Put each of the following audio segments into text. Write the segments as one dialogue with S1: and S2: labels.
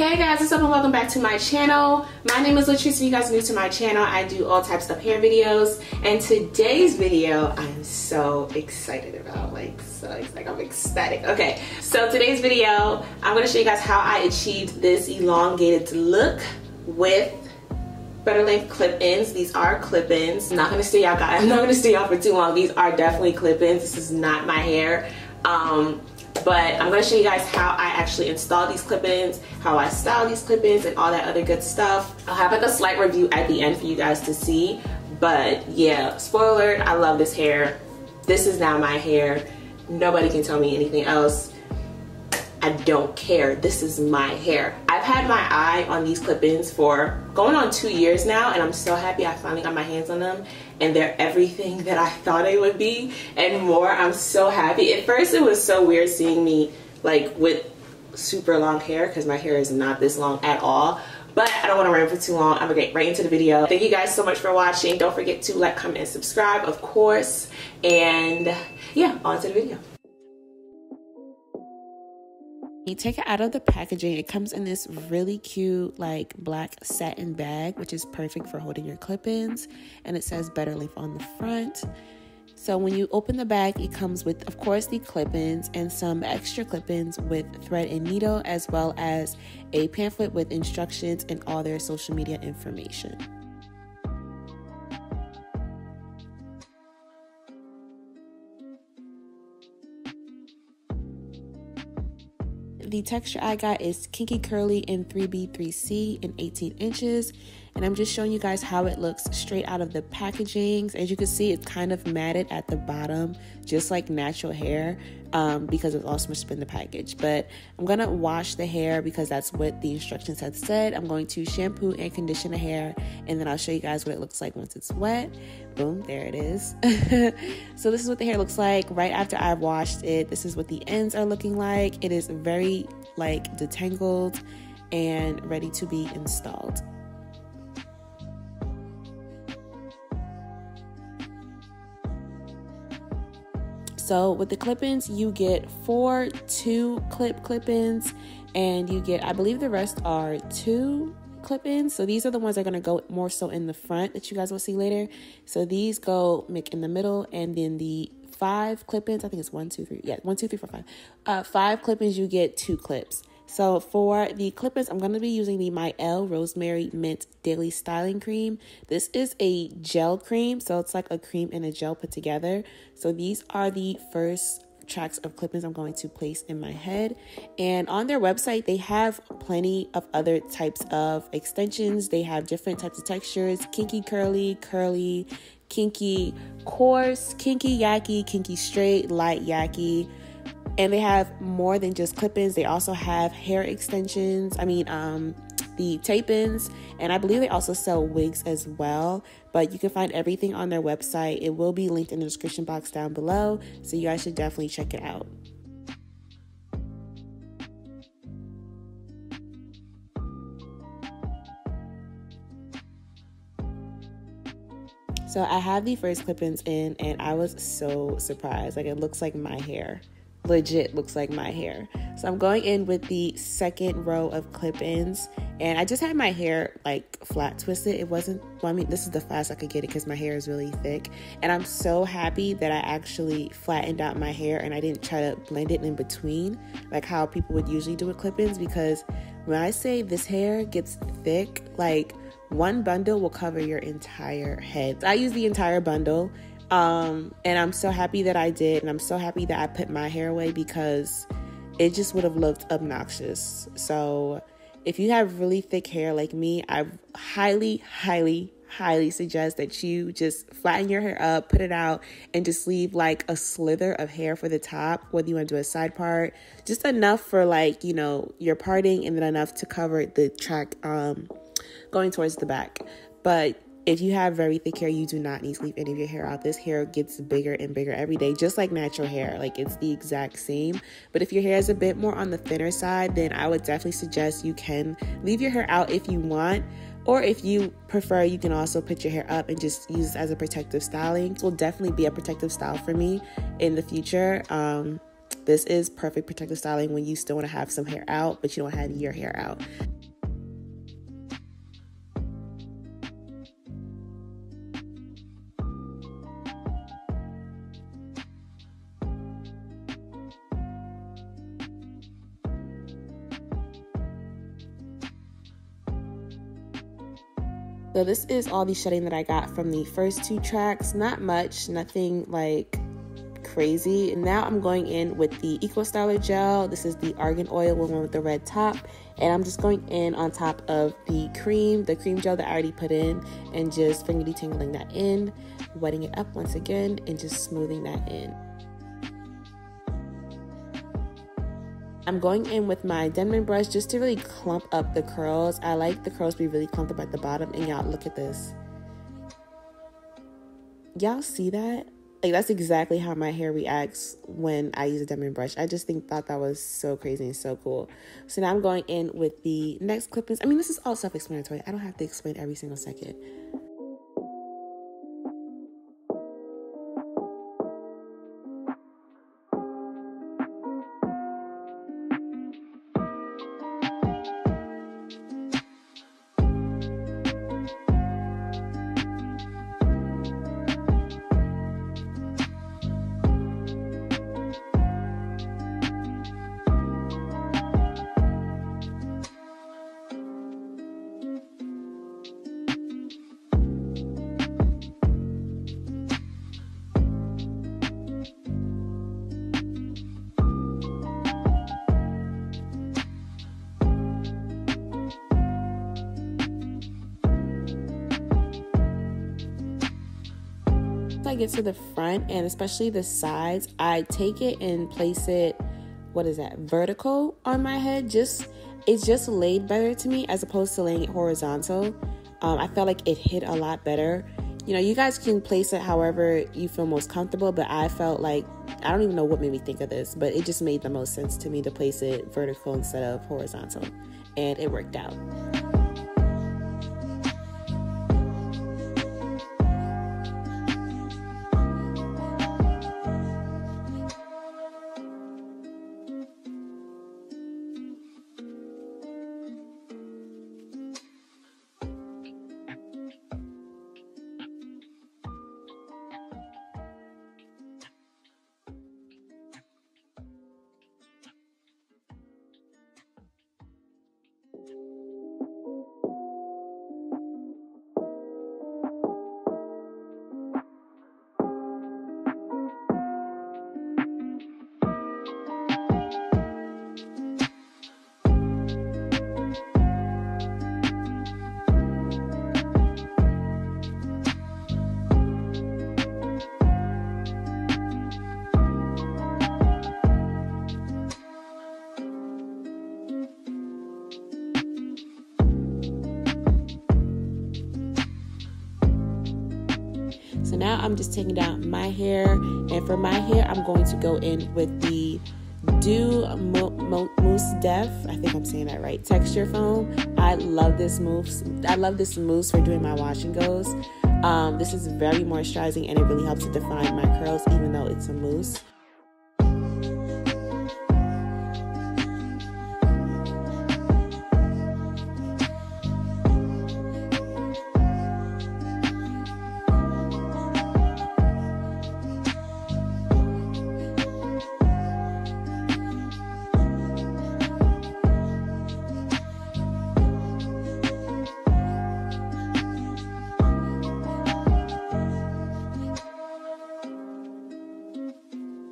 S1: Hey guys, what's up and welcome back to my channel. My name is Latrice. If you guys are new to my channel, I do all types of hair videos, and today's video I'm so excited about, I'm ecstatic. Okay, so today's video I'm going to show you guys how I achieved this elongated look with better length clip-ins. These are clip-ins. I'm not going to stay out, guys. I'm not going to stay out for too long. These are definitely clip-ins. This is not my hair. But I'm going to show you guys how I actually install these clip-ins, how I style these clip-ins, and all that other good stuff. I'll have like a slight review at the end for you guys to see. But yeah, spoiler alert, I love this hair. This is now my hair. Nobody can tell me anything else. I don't care. This is my hair. I've had my eye on these clip-ins for going on 2 years now, and I'm so happy I finally got my hands on them, and they're everything that I thought they would be and more. I'm so happy. At first it was so weird seeing me like with super long hair, because my hair is not this long at all. But I don't want to rant for too long. I'm gonna get right into the video. Thank you guys so much for watching. Don't forget to like, comment, and subscribe, of course. And yeah, on to the video. You take it out of the packaging. It comes in this really cute like black satin bag, which is perfect for holding your clip-ins, and it says Better Length on the front. So when you open the bag, it comes with, of course, the clip-ins and some extra clip-ins with thread and needle, as well as a pamphlet with instructions and all their social media information. The texture I got is Kinky Curly in 3B3C in 18 inches. And I'm just showing you guys how it looks straight out of the packaging. As you can see, it's kind of matted at the bottom, just like natural hair, because it's all smushed up in the package. But I'm going to wash the hair because that's what the instructions had said. I'm going to shampoo and condition the hair, and then I'll show you guys what it looks like once it's wet. Boom, there it is. So this is what the hair looks like right after I've washed it. This is what the ends are looking like. It is very like detangled and ready to be installed. So with the clip-ins, you get 4 2-clip clip-ins, and you get, I believe the rest are 2 clip-ins. So these are the ones that are going to go more so in the front that you guys will see later. So these go in the middle, and then the 5 clip-ins, I think it's 1 2 3, yeah, 1 2 3 4 5. 5 clip-ins, you get 2 clips. So for the clip-ins, I'm going to be using the Myel Rosemary Mint Daily Styling Cream. This is a gel cream, so it's like a cream and a gel put together. So these are the first tracks of clip-ins I'm going to place in my head. And on their website, they have plenty of other types of extensions. They have different types of textures: kinky curly, curly, kinky coarse, kinky yaki, kinky straight, light yaki. And they have more than just clip-ins. They also have hair extensions, the tape-ins, and I believe they also sell wigs as well. But you can find everything on their website. It will be linked in the description box down below, so you guys should definitely check it out. So I have the first clip-ins in, and I was so surprised. Like, it looks like my hair. Legit looks like my hair. So I'm going in with the second row of clip-ins, and I just had my hair like flat twisted. It wasn't, well, I mean, this is the fast I could get it because my hair is really thick, and I'm so happy that I actually flattened out my hair and I didn't try to blend it in between like how people would usually do with clip-ins, because when I say this hair gets thick, like one bundle will cover your entire head. I use the entire bundle. And I'm so happy that I did, and I'm so happy that I put my hair away because it just would have looked obnoxious. So if you have really thick hair like me, I highly suggest that you just flatten your hair up, put it out, and just leave like a slither of hair for the top, whether you want to do a side part, just enough for like, you know, your parting, and then enough to cover the track going towards the back. But if you have very thick hair, you do not need to leave any of your hair out. This hair gets bigger and bigger every day, just like natural hair. Like, it's the exact same. But if your hair is a bit more on the thinner side, then I would definitely suggest you can leave your hair out if you want. Or if you prefer, you can also put your hair up and just use it as a protective styling. This will definitely be a protective style for me in the future. this is perfect protective styling when you still want to have some hair out, but you don't have your hair out. So this is all the shedding that I got from the first 2 tracks. Not much, nothing like crazy. And now I'm going in with the Eco Styler gel. This is the argan oil one with the red top. And I'm just going in on top of the cream gel that I already put in, and just finger detangling that in, wetting it up once again, and just smoothing that in. I'm going in with my Denman brush just to really clump up the curls. I like the curls to be really clumped up at the bottom, and y'all look at this. Y'all see that? Like, that's exactly how my hair reacts when I use a Denman brush. I just thought that was so crazy and so cool. So now I'm going in with the next clip-ins. I mean, this is all self-explanatory. I don't have to explain every single second. I get to the front, and especially the sides, I take it and place it, vertical on my head. It's just laid better to me as opposed to laying it horizontal. I felt like it hit a lot better. You know, you guys can place it however you feel most comfortable, but I felt like, I don't even know what made me think of this, but it just made the most sense to me to place it vertical instead of horizontal, and it worked out. So now I'm just taking down my hair, and for my hair, I'm going to go in with the Mousse Def, I think I'm saying that right, texture foam. I love this mousse. I love this mousse for doing my wash and goes. This is very moisturizing, and it really helps to define my curls, even though it's a mousse.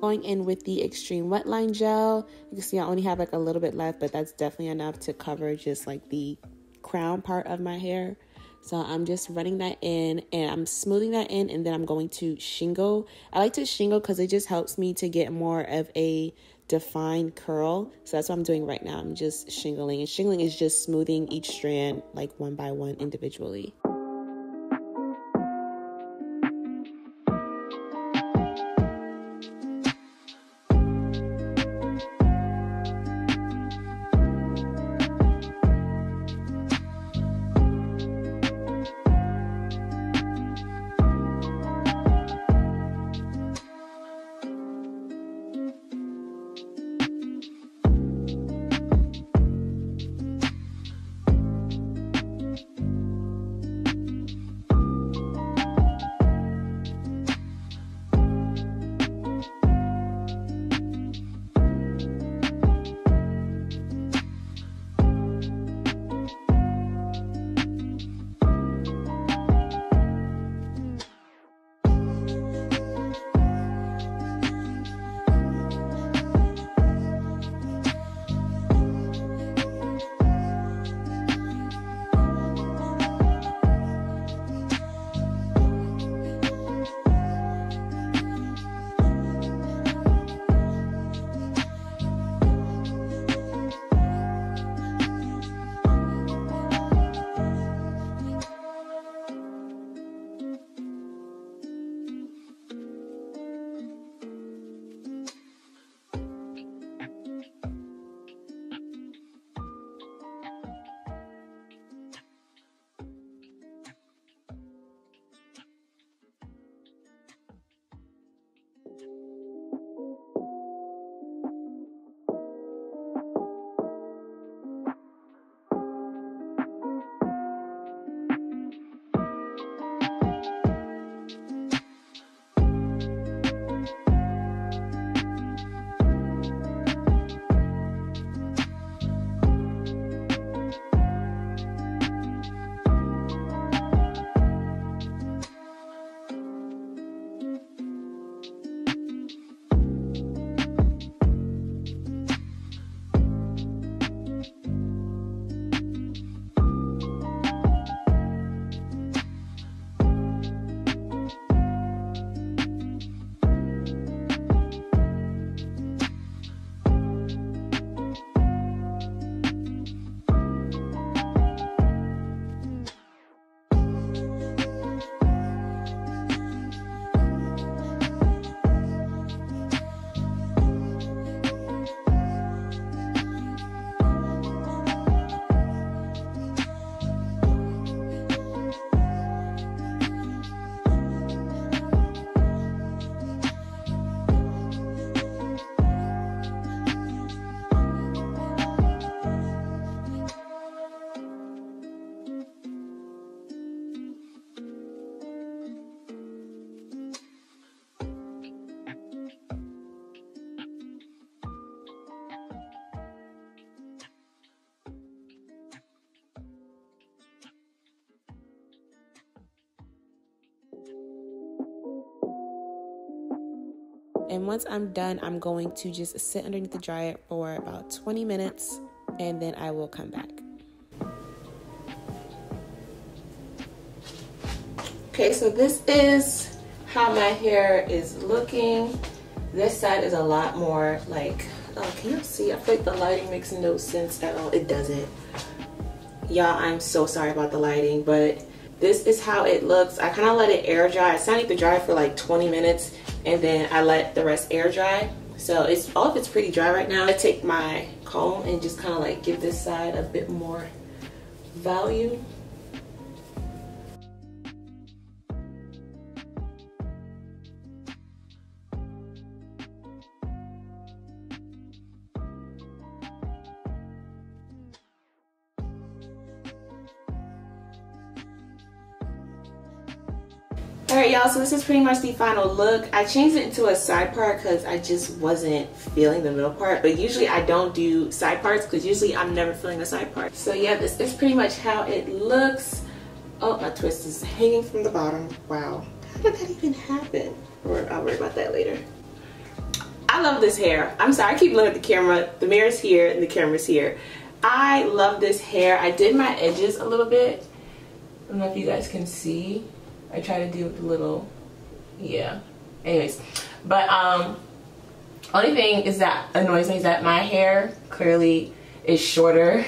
S1: Going in with the Extreme Wetline Gel. You can see I only have like a little bit left, but that's definitely enough to cover just like the crown part of my hair. So I'm just running that in, and I'm smoothing that in, and then I'm going to shingle. I like to shingle because it just helps me to get more of a defined curl. So that's what I'm doing right now. I'm just shingling, and shingling is just smoothing each strand like one by one individually. And once I'm done, I'm going to just sit underneath the dryer for about 20 minutes and then I will come back. Okay, so this is how my hair is looking. This side is a lot more like, oh, can you see? I feel like the lighting makes no sense at all. It doesn't. Y'all, I'm so sorry about the lighting, but this is how it looks. I kind of let it air dry. I sat underneath the dryer for like 20 minutes and then I let the rest air dry. So it's all of it's pretty dry right now. I take my comb and just kind of like give this side a bit more volume. Alright y'all, so this is pretty much the final look. I changed it into a side part because I just wasn't feeling the middle part, but usually I don't do side parts because usually I'm never feeling the side part. So yeah, this is pretty much how it looks. Oh, my twist is hanging from the bottom. Wow, how did that even happen? Or I'll worry about that later. I love this hair. I'm sorry, I keep looking at the camera. The mirror's here and the camera's here. I love this hair. I did my edges a little bit. I don't know if you guys can see. I try to do a little, yeah. Anyways, but only thing is that annoys me is that my hair clearly is shorter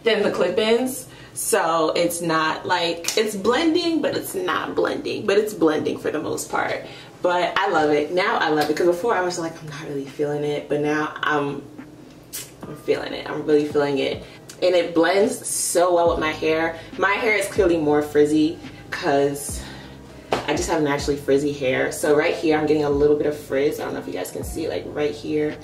S1: than the clip-ins. So it's not like, it's blending, but it's not blending. But it's blending for the most part. But I love it. Now I love it. Because before I was like, I'm not really feeling it. But now I'm feeling it. I'm really feeling it. And it blends so well with my hair. My hair is clearly more frizzy because I just have naturally frizzy hair. So right here I'm getting a little bit of frizz. I don't know if you guys can see, like right here.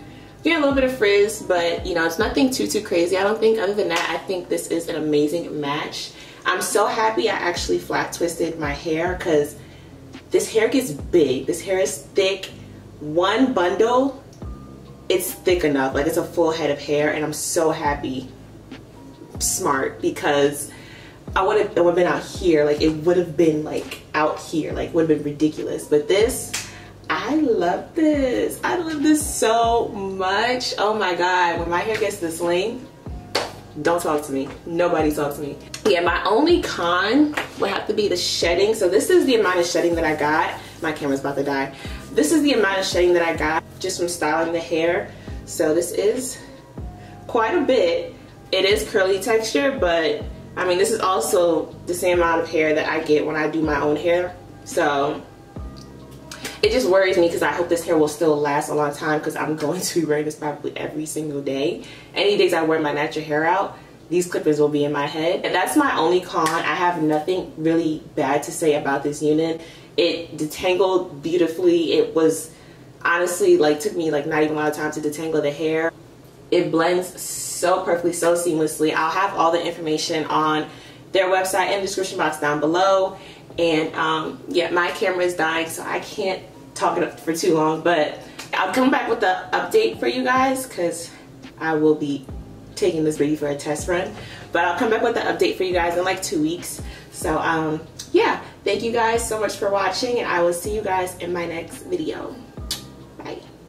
S1: Getting a little bit of frizz, but you know, it's nothing too crazy. I don't think, other than that, I think this is an amazing match. I'm so happy I actually flat twisted my hair because this hair gets big. This hair is thick. One bundle, it's thick enough. Like it's a full head of hair, and I'm so happy. Smart, because it would have been out here, like it would have been like out here, like would have been ridiculous. But this, I love this. I love this so much. Oh my god, when my hair gets this length, don't talk to me. Nobody talk to me. Yeah, my only con would have to be the shedding. So this is the amount of shedding that I got. My camera's about to die. This is the amount of shedding that I got just from styling the hair. So this is quite a bit. It is curly texture, but I mean, this is also the same amount of hair that I get when I do my own hair. So it just worries me because I hope this hair will still last a long time, because I'm going to be wearing this probably every single day. Any days I wear my natural hair out, these clip-ins will be in my head. And that's my only con. I have nothing really bad to say about this unit. It detangled beautifully. It was honestly like, took me like not even a lot of time to detangle the hair. It blends so perfectly, so seamlessly. I'll have all the information on their website in the description box down below. And yeah, my camera is dying, so I can't talk it up for too long, but I'll come back with the update for you guys because I will be taking this baby for a test run. But I'll come back with the update for you guys in like 2 weeks. So yeah, thank you guys so much for watching, and I will see you guys in my next video. Bye.